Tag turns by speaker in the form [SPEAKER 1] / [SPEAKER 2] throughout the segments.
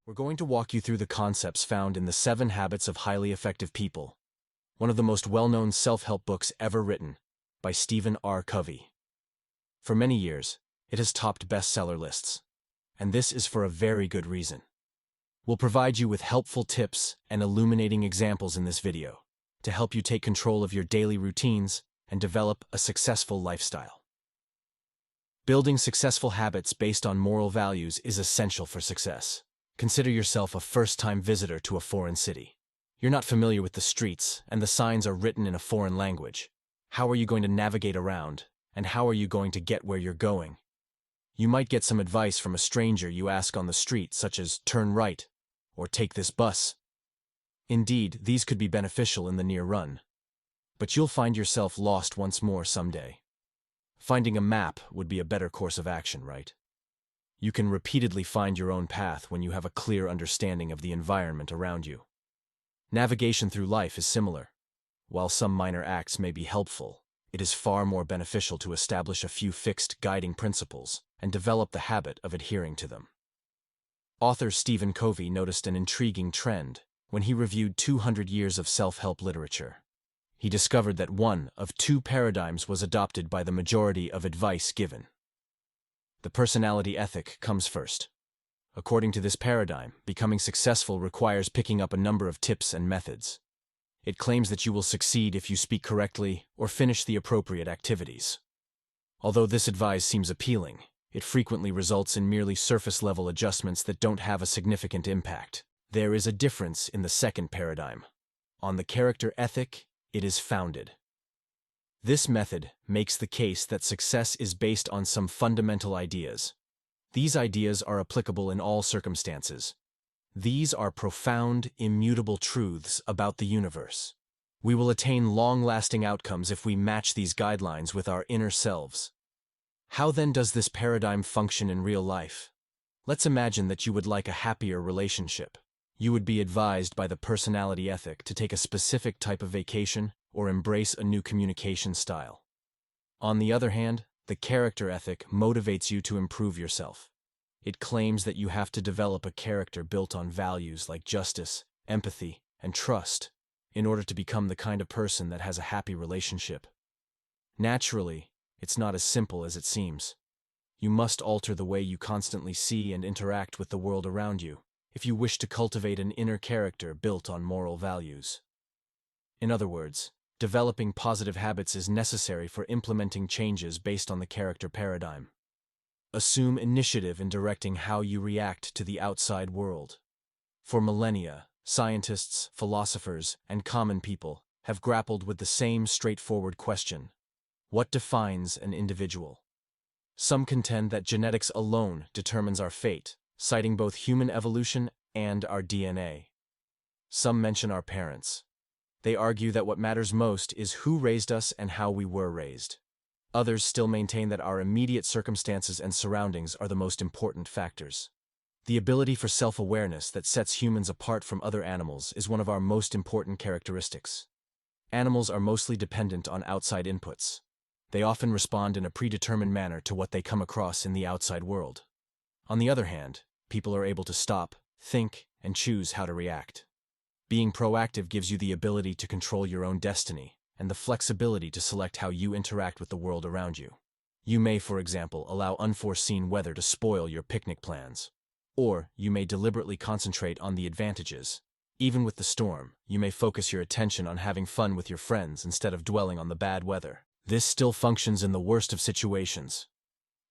[SPEAKER 1] We're going to walk you through the concepts found in The 7 Habits of Highly Effective People, one of the most well-known self-help books ever written, by Stephen R. Covey. For many years, it has topped bestseller lists, and this is for a very good reason. We'll provide you with helpful tips and illuminating examples in this video to help you take control of your daily routines and develop a successful lifestyle. Building successful habits based on moral values is essential for success. Consider yourself a first-time visitor to a foreign city. You're not familiar with the streets, and the signs are written in a foreign language. How are you going to navigate around, and how are you going to get where you're going? You might get some advice from a stranger you ask on the street, such as turn right, or take this bus. Indeed, these could be beneficial in the near run, but you'll find yourself lost once more someday. Finding a map would be a better course of action, right? You can repeatedly find your own path when you have a clear understanding of the environment around you. Navigation through life is similar. While some minor acts may be helpful, it is far more beneficial to establish a few fixed guiding principles and develop the habit of adhering to them. Author Stephen Covey noticed an intriguing trend when he reviewed 200 years of self-help literature. He discovered that one of 2 paradigms was adopted by the majority of advice given. The personality ethic comes first. According to this paradigm, becoming successful requires picking up a number of tips and methods. It claims that you will succeed if you speak correctly or finish the appropriate activities. Although this advice seems appealing, it frequently results in merely surface-level adjustments that don't have a significant impact. There is a difference in the second paradigm. On the character ethic, it is founded. This method makes the case that success is based on some fundamental ideas. These ideas are applicable in all circumstances. These are profound, immutable truths about the universe. We will attain long-lasting outcomes if we match these guidelines with our inner selves. How then does this paradigm function in real life? Let's imagine that you would like a happier relationship. You would be advised by the personality ethic to take a specific type of vacation or embrace a new communication style. On the other hand, the character ethic motivates you to improve yourself. It claims that you have to develop a character built on values like justice, empathy, and trust in order to become the kind of person that has a happy relationship. Naturally, it's not as simple as it seems. You must alter the way you constantly see and interact with the world around you if you wish to cultivate an inner character built on moral values. In other words, developing positive habits is necessary for implementing changes based on the character paradigm. Assume initiative in directing how you react to the outside world. For millennia, scientists, philosophers, and common people have grappled with the same straightforward question: what defines an individual? Some contend that genetics alone determines our fate, citing both human evolution and our DNA. Some mention our parents. They argue that what matters most is who raised us and how we were raised. Others still maintain that our immediate circumstances and surroundings are the most important factors. The ability for self-awareness that sets humans apart from other animals is one of our most important characteristics. Animals are mostly dependent on outside inputs. They often respond in a predetermined manner to what they come across in the outside world. On the other hand, people are able to stop, think, and choose how to react. Being proactive gives you the ability to control your own destiny and the flexibility to select how you interact with the world around you. You may, for example, allow unforeseen weather to spoil your picnic plans. Or you may deliberately concentrate on the advantages. Even with the storm, you may focus your attention on having fun with your friends instead of dwelling on the bad weather. This still functions in the worst of situations.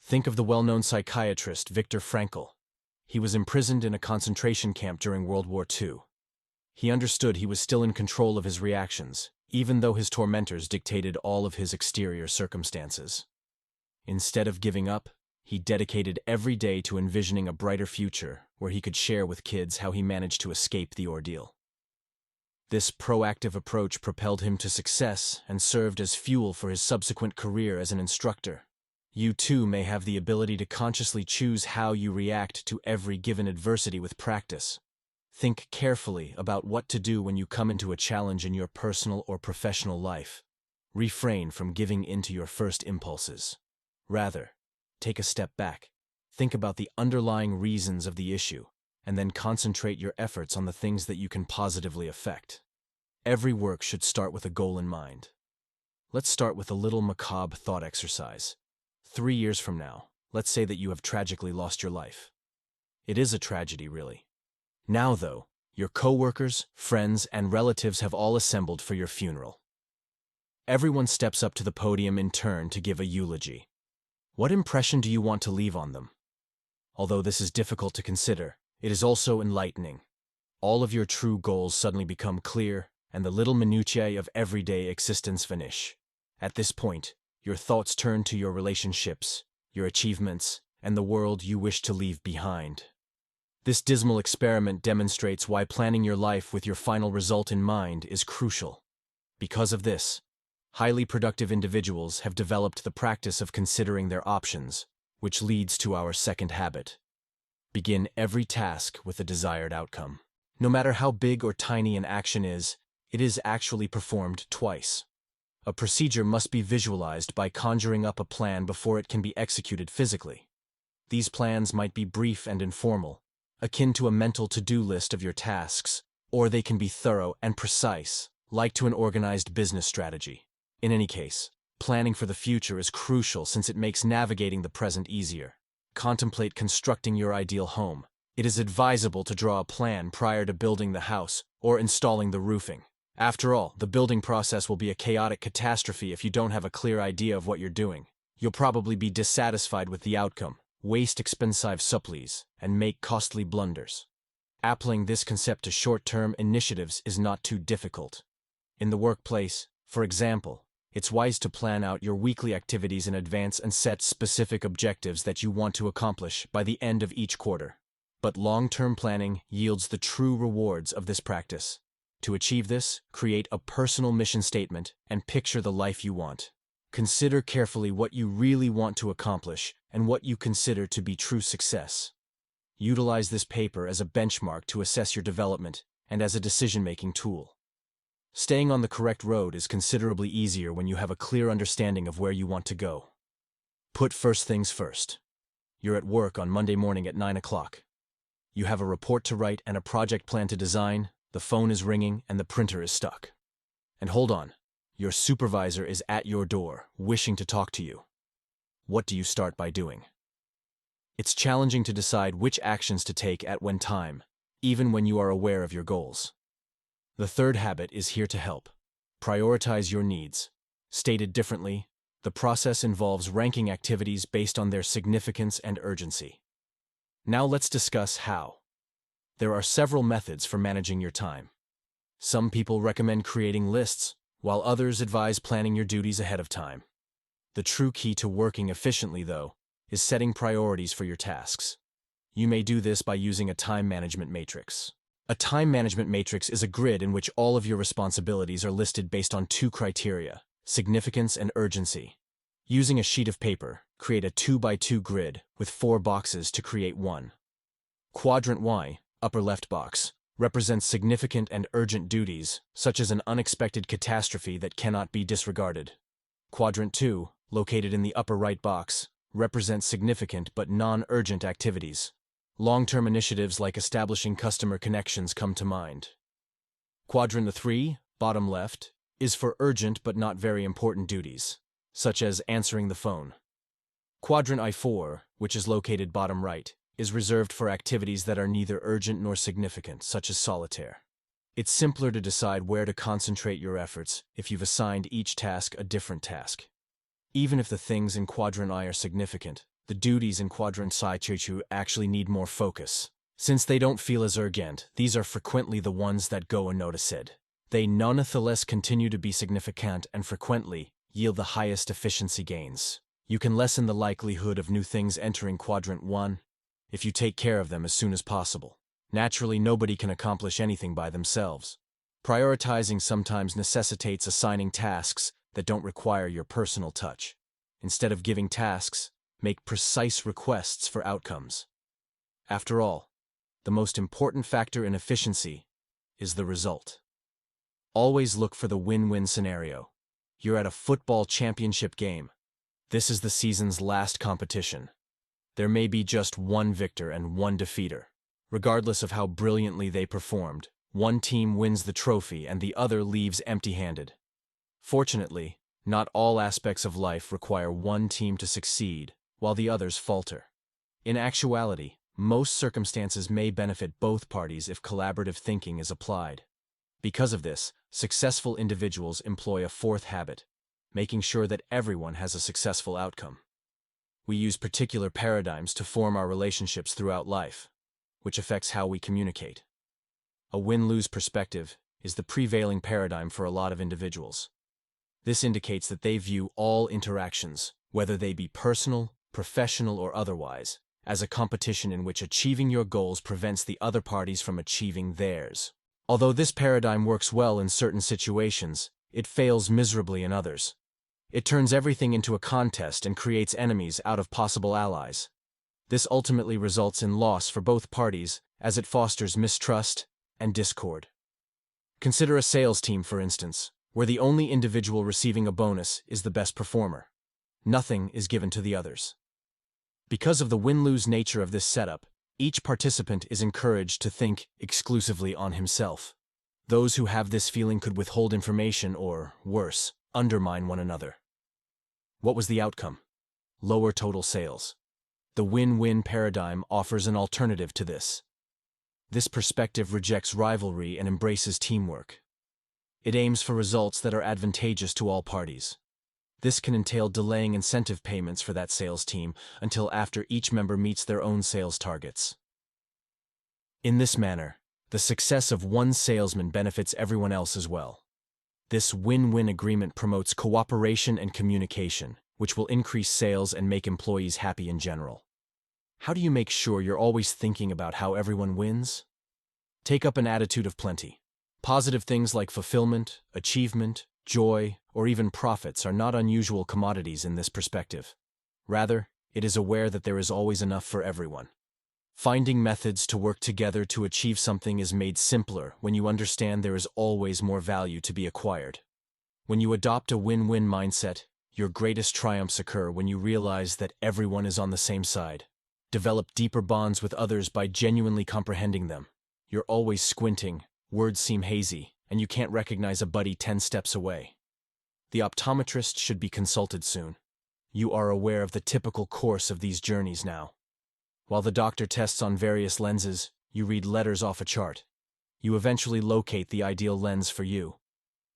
[SPEAKER 1] Think of the well-known psychiatrist Viktor Frankl. He was imprisoned in a concentration camp during World War II. He understood he was still in control of his reactions, even though his tormentors dictated all of his exterior circumstances. Instead of giving up, he dedicated every day to envisioning a brighter future where he could share with kids how he managed to escape the ordeal. This proactive approach propelled him to success and served as fuel for his subsequent career as an instructor. You too may have the ability to consciously choose how you react to every given adversity with practice. Think carefully about what to do when you come into a challenge in your personal or professional life. Refrain from giving in to your first impulses. Rather, take a step back. Think about the underlying reasons of the issue and then concentrate your efforts on the things that you can positively affect. Every work should start with a goal in mind. Let's start with a little macabre thought exercise. 3 years from now, let's say that you have tragically lost your life. It is a tragedy, really. Now, though, your coworkers, friends, and relatives have all assembled for your funeral. Everyone steps up to the podium in turn to give a eulogy. What impression do you want to leave on them? Although this is difficult to consider, it is also enlightening. All of your true goals suddenly become clear, and the little minutiae of everyday existence vanish. At this point, your thoughts turn to your relationships, your achievements, and the world you wish to leave behind. This dismal experiment demonstrates why planning your life with your final result in mind is crucial. Because of this, highly productive individuals have developed the practice of considering their options, which leads to our second habit. Begin every task with a desired outcome. No matter how big or tiny an action is, it is actually performed twice. A procedure must be visualized by conjuring up a plan before it can be executed physically. These plans might be brief and informal, akin to a mental to-do list of your tasks, or they can be thorough and precise, like to an organized business strategy. In any case, planning for the future is crucial since it makes navigating the present easier. Contemplate constructing your ideal home. It is advisable to draw a plan prior to building the house or installing the roofing. After all, the building process will be a chaotic catastrophe if you don't have a clear idea of what you're doing. You'll probably be dissatisfied with the outcome, waste expensive supplies, and make costly blunders. Applying this concept to short-term initiatives is not too difficult. In the workplace, for example, it's wise to plan out your weekly activities in advance and set specific objectives that you want to accomplish by the end of each quarter. But long-term planning yields the true rewards of this practice. To achieve this, create a personal mission statement and picture the life you want. Consider carefully what you really want to accomplish and what you consider to be true success. Utilize this paper as a benchmark to assess your development and as a decision-making tool. Staying on the correct road is considerably easier when you have a clear understanding of where you want to go. Put first things first. You're at work on Monday morning at 9 o'clock. You have a report to write and a project plan to design. The phone is ringing and the printer is stuck. And hold on, your supervisor is at your door, wishing to talk to you. What do you start by doing? It's challenging to decide which actions to take at when time, even when you are aware of your goals. The third habit is here to help. Prioritize your needs. Stated differently, the process involves ranking activities based on their significance and urgency. Now let's discuss how. There are several methods for managing your time. Some people recommend creating lists, while others advise planning your duties ahead of time. The true key to working efficiently, though, is setting priorities for your tasks. You may do this by using a time management matrix. A time management matrix is a grid in which all of your responsibilities are listed based on 2 criteria: significance and urgency. Using a sheet of paper, create a 2x2 grid with 4 boxes to create one. Quadrant Y, upper left box, represents significant and urgent duties, such as an unexpected catastrophe that cannot be disregarded. Quadrant 2, located in the upper right box, represents significant but non-urgent activities. Long-term initiatives like establishing customer connections come to mind. Quadrant 3, bottom left, is for urgent but not very important duties, such as answering the phone. Quadrant I4, which is located bottom right, is reserved for activities that are neither urgent nor significant, such as solitaire. It's simpler to decide where to concentrate your efforts if you've assigned each task a different task. Even if the things in Quadrant I are significant, the duties in Quadrant I2 actually need more focus. Since they don't feel as urgent, these are frequently the ones that go unnoticed. They nonetheless continue to be significant and frequently yield the highest efficiency gains. You can lessen the likelihood of new things entering Quadrant 1 if you take care of them as soon as possible. Naturally, nobody can accomplish anything by themselves. Prioritizing sometimes necessitates assigning tasks that don't require your personal touch. Instead of giving tasks, make precise requests for outcomes. After all, the most important factor in efficiency is the result. Always look for the win-win scenario. You're at a football championship game. This is the season's last competition. There may be just one victor and one defeater. Regardless of how brilliantly they performed, one team wins the trophy and the other leaves empty-handed. Fortunately, not all aspects of life require one team to succeed, while the others falter. In actuality, most circumstances may benefit both parties if collaborative thinking is applied. Because of this, successful individuals employ a fourth habit, making sure that everyone has a successful outcome. We use particular paradigms to form our relationships throughout life, which affects how we communicate. A win-lose perspective is the prevailing paradigm for a lot of individuals. This indicates that they view all interactions, whether they be personal, professional, or otherwise, as a competition in which achieving your goals prevents the other parties from achieving theirs. Although this paradigm works well in certain situations, it fails miserably in others. It turns everything into a contest and creates enemies out of possible allies. This ultimately results in loss for both parties, as it fosters mistrust and discord. Consider a sales team, for instance, where the only individual receiving a bonus is the best performer. Nothing is given to the others. Because of the win-lose nature of this setup, each participant is encouraged to think exclusively on himself. Those who have this feeling could withhold information or, worse, undermine one another. What was the outcome? Lower total sales. The win-win paradigm offers an alternative to this. This perspective rejects rivalry and embraces teamwork. It aims for results that are advantageous to all parties. This can entail delaying incentive payments for that sales team until after each member meets their own sales targets. In this manner, the success of one salesman benefits everyone else as well. This win-win agreement promotes cooperation and communication, which will increase sales and make employees happy in general. How do you make sure you're always thinking about how everyone wins? Take up an attitude of plenty. Positive things like fulfillment, achievement, joy, or even profits are not unusual commodities in this perspective. Rather, it is aware that there is always enough for everyone. Finding methods to work together to achieve something is made simpler when you understand there is always more value to be acquired. When you adopt a win-win mindset, your greatest triumphs occur when you realize that everyone is on the same side. Develop deeper bonds with others by genuinely comprehending them. You're always squinting, words seem hazy, and you can't recognize a buddy 10 steps away. The optometrist should be consulted soon. You are aware of the typical course of these journeys now. While the doctor tests on various lenses, you read letters off a chart. You eventually locate the ideal lens for you.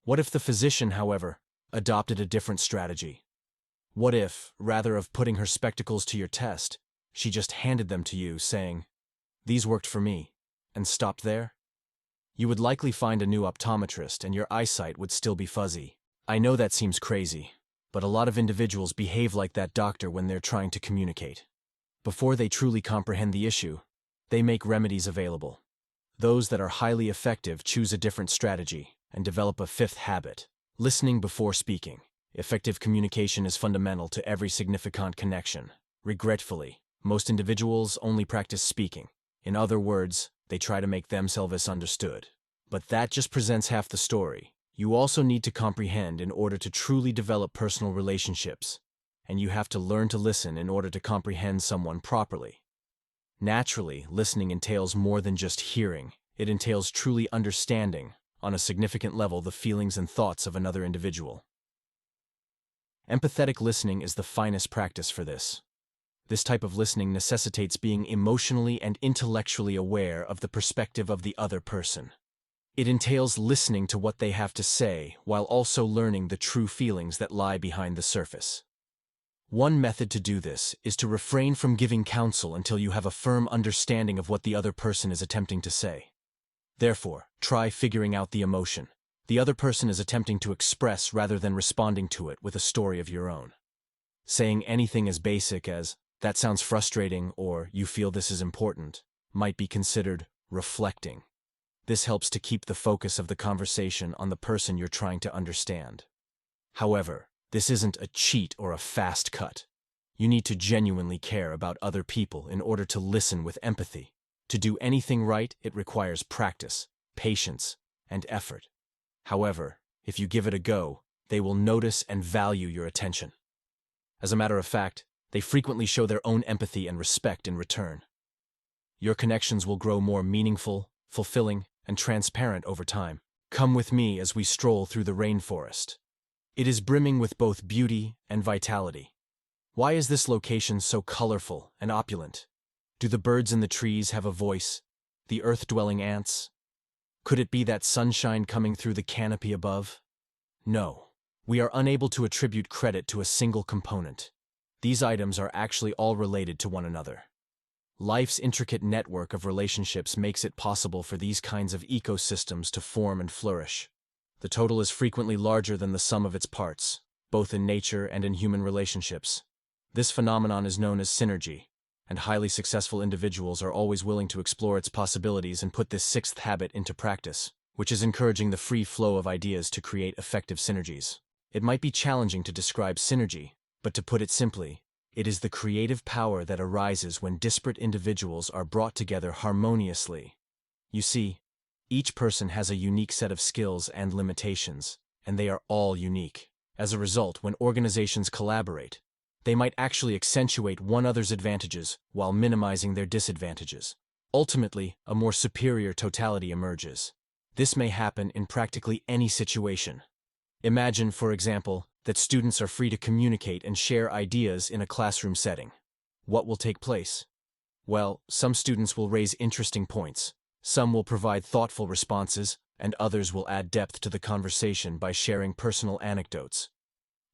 [SPEAKER 1] What if the physician, however, adopted a different strategy? What if, rather of putting her spectacles to your test, she just handed them to you, saying, "These worked for me," and stopped there? You would likely find a new optometrist and your eyesight would still be fuzzy. I know that seems crazy, but a lot of individuals behave like that doctor when they're trying to communicate. Before they truly comprehend the issue, they make remedies available. Those that are highly effective choose a different strategy and develop a fifth habit: listening before speaking. Effective communication is fundamental to every significant connection. Regretfully, most individuals only practice speaking. In other words, they try to make themselves understood. But that just presents half the story. You also need to comprehend in order to truly develop personal relationships, and you have to learn to listen in order to comprehend someone properly. Naturally, listening entails more than just hearing. It entails truly understanding, on a significant level, the feelings and thoughts of another individual. Empathetic listening is the finest practice for this. This type of listening necessitates being emotionally and intellectually aware of the perspective of the other person. It entails listening to what they have to say while also learning the true feelings that lie behind the surface. One method to do this is to refrain from giving counsel until you have a firm understanding of what the other person is attempting to say. Therefore, try figuring out the emotion the other person is attempting to express rather than responding to it with a story of your own. Saying anything as basic as, "That sounds frustrating," or "You feel this is important," might be considered reflecting. This helps to keep the focus of the conversation on the person you're trying to understand. However, this isn't a cheat or a fast cut. You need to genuinely care about other people in order to listen with empathy. To do anything right, it requires practice, patience, and effort. However, if you give it a go, they will notice and value your attention. As a matter of fact, they frequently show their own empathy and respect in return. Your connections will grow more meaningful, fulfilling, and transparent over time. Come with me as we stroll through the rainforest. It is brimming with both beauty and vitality. Why is this location so colorful and opulent? Do the birds in the trees have a voice? The earth-dwelling ants? Could it be that sunshine coming through the canopy above? No. We are unable to attribute credit to a single component. These items are actually all related to one another. Life's intricate network of relationships makes it possible for these kinds of ecosystems to form and flourish. The total is frequently larger than the sum of its parts, both in nature and in human relationships. This phenomenon is known as synergy, and highly successful individuals are always willing to explore its possibilities and put this sixth habit into practice, which is encouraging the free flow of ideas to create effective synergies. It might be challenging to describe synergy, but to put it simply, it is the creative power that arises when disparate individuals are brought together harmoniously. You see, each person has a unique set of skills and limitations, and they are all unique. As a result, when organizations collaborate, they might actually accentuate one another's advantages while minimizing their disadvantages. Ultimately, a more superior totality emerges. This may happen in practically any situation. Imagine, for example, that students are free to communicate and share ideas in a classroom setting. What will take place? Well, some students will raise interesting points, some will provide thoughtful responses, and others will add depth to the conversation by sharing personal anecdotes.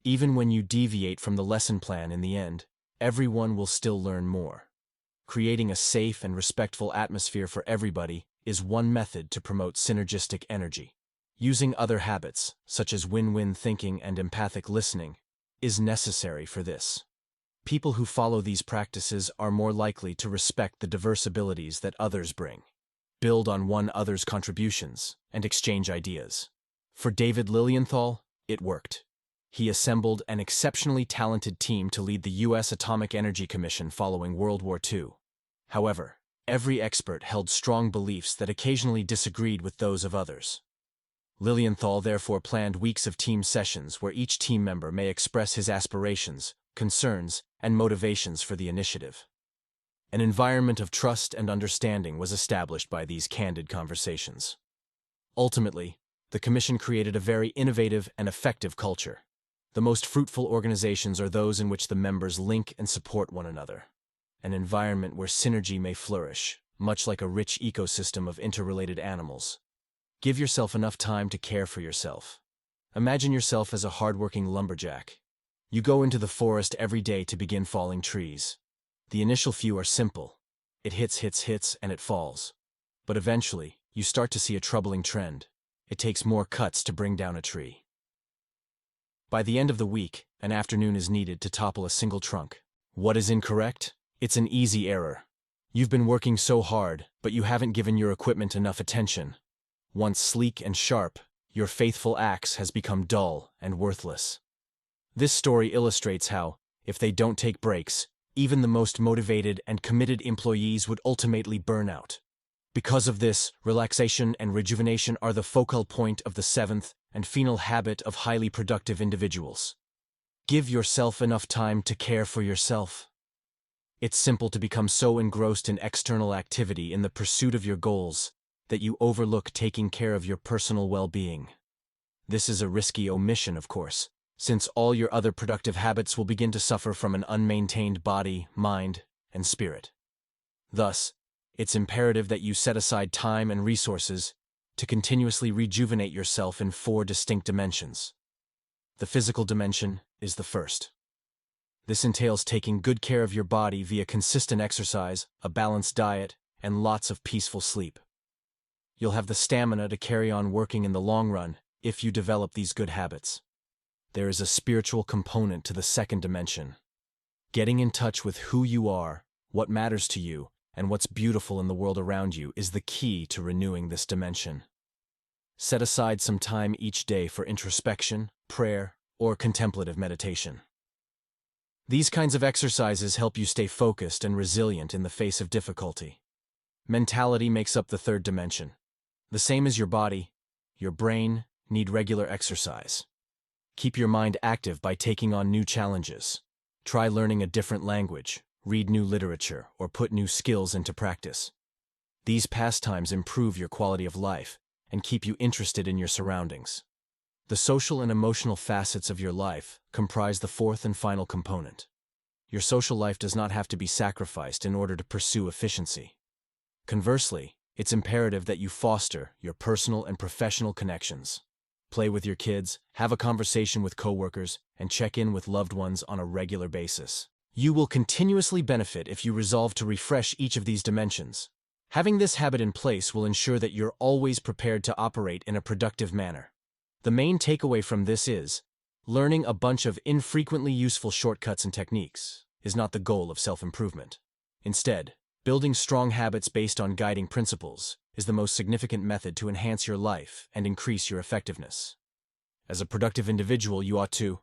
[SPEAKER 1] Even when you deviate from the lesson plan in the end, everyone will still learn more. Creating a safe and respectful atmosphere for everybody is one method to promote synergistic energy. Using other habits, such as win-win thinking and empathic listening, is necessary for this. People who follow these practices are more likely to respect the diverse abilities that others bring, build on one another's contributions, and exchange ideas. For David Lilienthal, it worked. He assembled an exceptionally talented team to lead the U.S. Atomic Energy Commission following World War II. However, every expert held strong beliefs that occasionally disagreed with those of others. Lilienthal therefore planned weeks of team sessions where each team member may express his aspirations, concerns, and motivations for the initiative. An environment of trust and understanding was established by these candid conversations. Ultimately, the Commission created a very innovative and effective culture. The most fruitful organizations are those in which the members link and support one another. An environment where synergy may flourish, much like a rich ecosystem of interrelated animals. Give yourself enough time to care for yourself. Imagine yourself as a hardworking lumberjack. You go into the forest every day to begin falling trees. The initial few are simple. It hits, and it falls. But eventually, you start to see a troubling trend. It takes more cuts to bring down a tree. By the end of the week, an afternoon is needed to topple a single trunk. What is incorrect? It's an easy error. You've been working so hard, but you haven't given your equipment enough attention. Once sleek and sharp, your faithful axe has become dull and worthless. This story illustrates how, if they don't take breaks, even the most motivated and committed employees would ultimately burn out. Because of this, relaxation and rejuvenation are the focal point of the seventh and final habit of highly productive individuals. Give yourself enough time to care for yourself. It's simple to become so engrossed in external activity in the pursuit of your goals that you overlook taking care of your personal well-being. This is a risky omission, of course, since all your other productive habits will begin to suffer from an unmaintained body, mind, and spirit. Thus, it's imperative that you set aside time and resources to continuously rejuvenate yourself in 4 distinct dimensions. The physical dimension is the first. This entails taking good care of your body via consistent exercise, a balanced diet, and lots of peaceful sleep. You'll have the stamina to carry on working in the long run if you develop these good habits. There is a spiritual component to the second dimension. Getting in touch with who you are, what matters to you, and what's beautiful in the world around you is the key to renewing this dimension. Set aside some time each day for introspection, prayer, or contemplative meditation. These kinds of exercises help you stay focused and resilient in the face of difficulty. Mentality makes up the third dimension. The same as your body, your brain need regular exercise. Keep your mind active by taking on new challenges. Try learning a different language, read new literature, or put new skills into practice. These pastimes improve your quality of life and keep you interested in your surroundings. The social and emotional facets of your life comprise the fourth and final component. Your social life does not have to be sacrificed in order to pursue efficiency. Conversely, it's imperative that you foster your personal and professional connections. Play with your kids, have a conversation with coworkers, and check in with loved ones on a regular basis. You will continuously benefit if you resolve to refresh each of these dimensions. Having this habit in place will ensure that you're always prepared to operate in a productive manner. The main takeaway from this is, learning a bunch of infrequently useful shortcuts and techniques is not the goal of self-improvement. Instead, building strong habits based on guiding principles is the most significant method to enhance your life and increase your effectiveness. As a productive individual, you ought to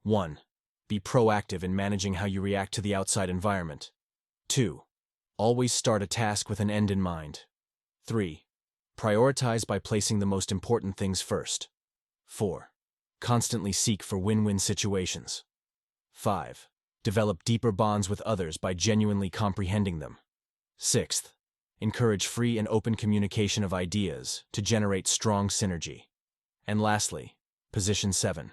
[SPEAKER 1] 1. Be proactive in managing how you react to the outside environment. 2. Always start a task with an end in mind. 3. Prioritize by placing the most important things first. 4. Constantly seek for win-win situations. 5. Develop deeper bonds with others by genuinely comprehending them. 6th, encourage free and open communication of ideas to generate strong synergy. And lastly, position 7.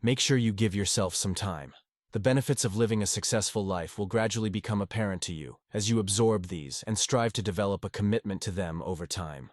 [SPEAKER 1] Make sure you give yourself some time. The benefits of living a successful life will gradually become apparent to you as you absorb these and strive to develop a commitment to them over time.